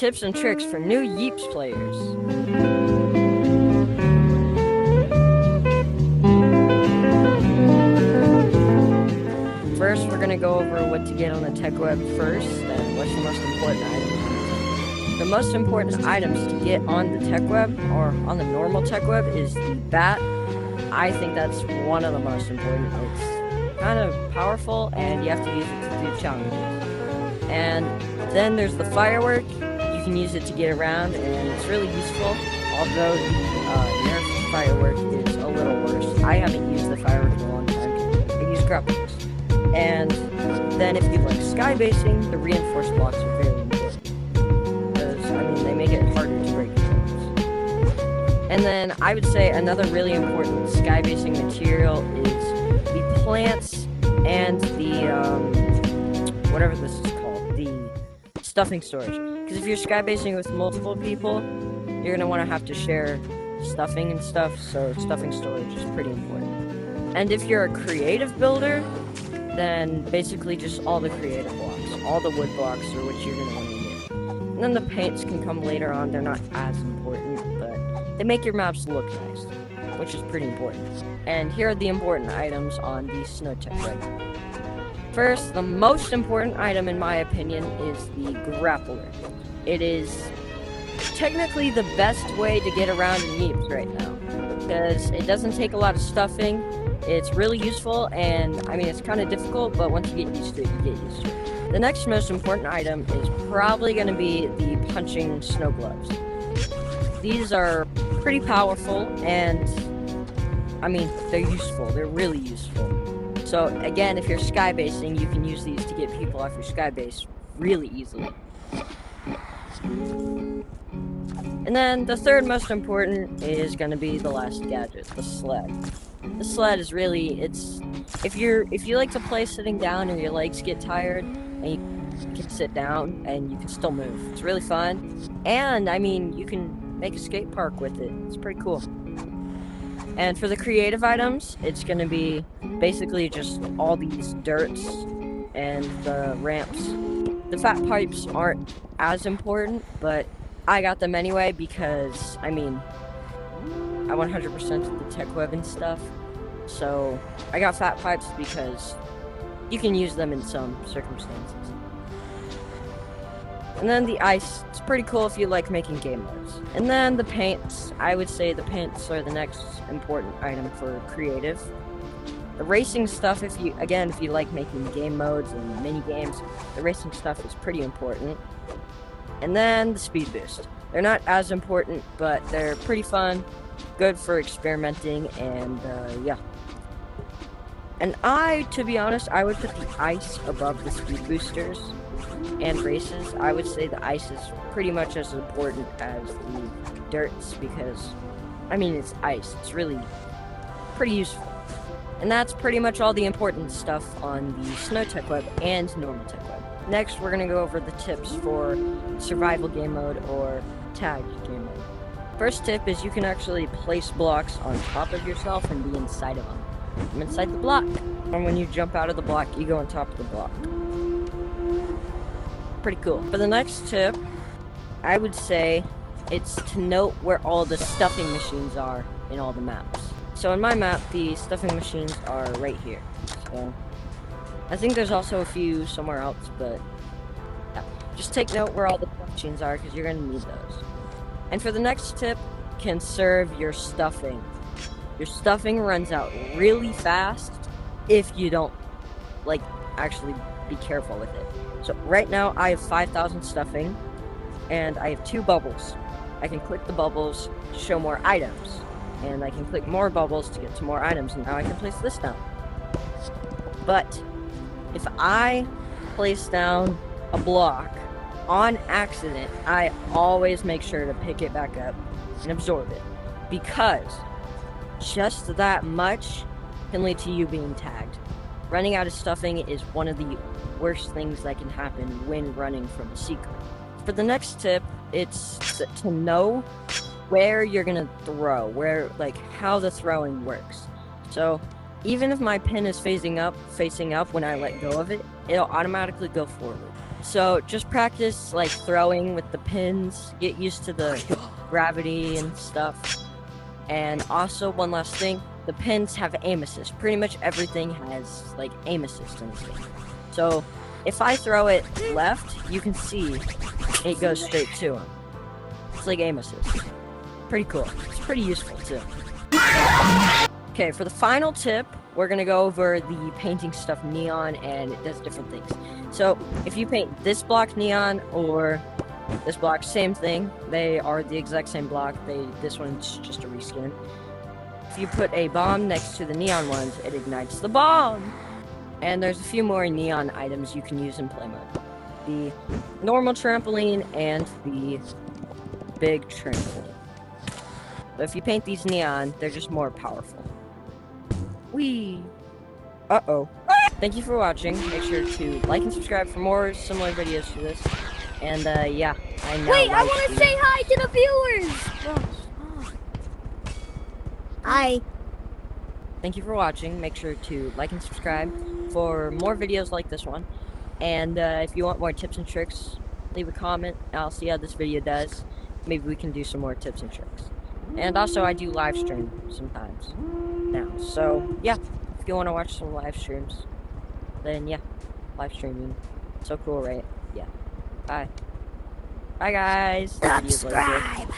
Tips and tricks for new Yeeps players. First, we're going to go over what to get on the tech web first, and what's the most important items. The most important items to get on the tech web, or on the normal tech web, is the bat. I think that's one of the most important. It's kind of powerful, and you have to use it to do challenges. And then there's the firework. You can use it to get around, and it's really useful, although the Nerf firework is a little worse. I haven't used the firework in a long time. I use graphics. And then if you like skybasing, the reinforced blocks are very important. Because, I mean, they make it harder to break things. And then I would say another really important skybasing material is the plants and the, whatever this is called, the stuffing storage. Because if you're skybasing with multiple people, you're going to want to have to share stuffing and stuff, so stuffing storage is pretty important. And if you're a creative builder, then basically just all the creative blocks, all the wood blocks are what you're going to want to use. And then the paints can come later on. They're not as important, but they make your maps look nice, which is pretty important. And here are the important items on the snow tech web. First, the most important item in my opinion is the grappler. It is technically the best way to get around in Yeeps right now, because it doesn't take a lot of stuffing. It's really useful, and I mean, it's kind of difficult, but once you get used to it, you get used to it. The next most important item is probably going to be the punching snow gloves. These are pretty powerful, and I mean, they're useful. They're really useful. So again, if you're skybasing, you can use these to get people off your skybase really easily. And then the third most important is going to be the last gadget, the sled. The sled is really, if you like to play sitting down and your legs get tired, and you can sit down and you can still move. It's really fun. And I mean, you can make a skate park with it. It's pretty cool. And for the creative items, it's going to be basically just all these dirts and the ramps. The fat pipes aren't as important, but I got them anyway because, I mean, I 100% of the tech web and stuff, so I got fat pipes because you can use them in some circumstances. And then the ice, it's pretty cool if you like making game modes. And then the paints, I would say the paints are the next important item for creative. The racing stuff, if you like making game modes and mini games, the racing stuff is pretty important. And then the speed boost. They're not as important, but they're pretty fun, good for experimenting, and yeah. And to be honest, I would put the ice above the speed boosters and races. I would say the ice is pretty much as important as the dirts because, I mean, it's ice. It's really pretty useful. And that's pretty much all the important stuff on the snow tech web and normal tech web. Next, we're going to go over the tips for survival game mode or tag game mode. First tip is you can actually place blocks on top of yourself and be inside of them. I'm inside the block. And when you jump out of the block, you go on top of the block. Pretty cool. For the next tip, I would say it's to note where all the stuffing machines are in all the maps. So in my map, the stuffing machines are right here. So I think there's also a few somewhere else, but yeah. Just take note where all the stuffing machines are because you're going to need those. And for the next tip, conserve your stuffing. Your stuffing runs out really fast if you don't, actually be careful with it. So right now, I have 5,000 stuffing, and I have 2 bubbles. I can click the bubbles to show more items, and I can click more bubbles to get to more items, and now I can place this down. But if I place down a block on accident, I always make sure to pick it back up and absorb it, because just that much can lead to you being tagged. Running out of stuffing is one of the worst things that can happen when running from a secret. For the next tip, it's to know where you're gonna throw, how the throwing works. So even if my pin is facing up when I let go of it, it'll automatically go forward. So just practice like throwing with the pins, get used to the gravity and stuff. And also one last thing, the pins have aim assist. Pretty much everything has like aim assist in this game. So if I throw it left, you can see it goes straight to him. It's like aim assist. Pretty cool. It's pretty useful too. Okay, for the final tip, we're gonna go over the painting stuff neon, and it does different things. So if you paint this block neon or this block, same thing. They are the exact same block. This one's just a reskin. If you put a bomb next to the neon ones, it ignites the bomb. And there's a few more neon items you can use in play mode. The normal trampoline and the big trampoline. But if you paint these neon, they're just more powerful. Whee! Uh-oh. Thank you for watching. Make sure to like and subscribe for more similar videos to this. And, yeah, I know. Wait, I want to say hi to the viewers! Hi. Thank you for watching. Make sure to like and subscribe for more videos like this one. And, if you want more tips and tricks, leave a comment. I'll see how this video does. Maybe we can do some more tips and tricks. And also, I do live stream sometimes now. So, yeah, if you want to watch some live streams, then, yeah, live streaming. So cool, right? Yeah. Bye. Bye, guys. Subscribe.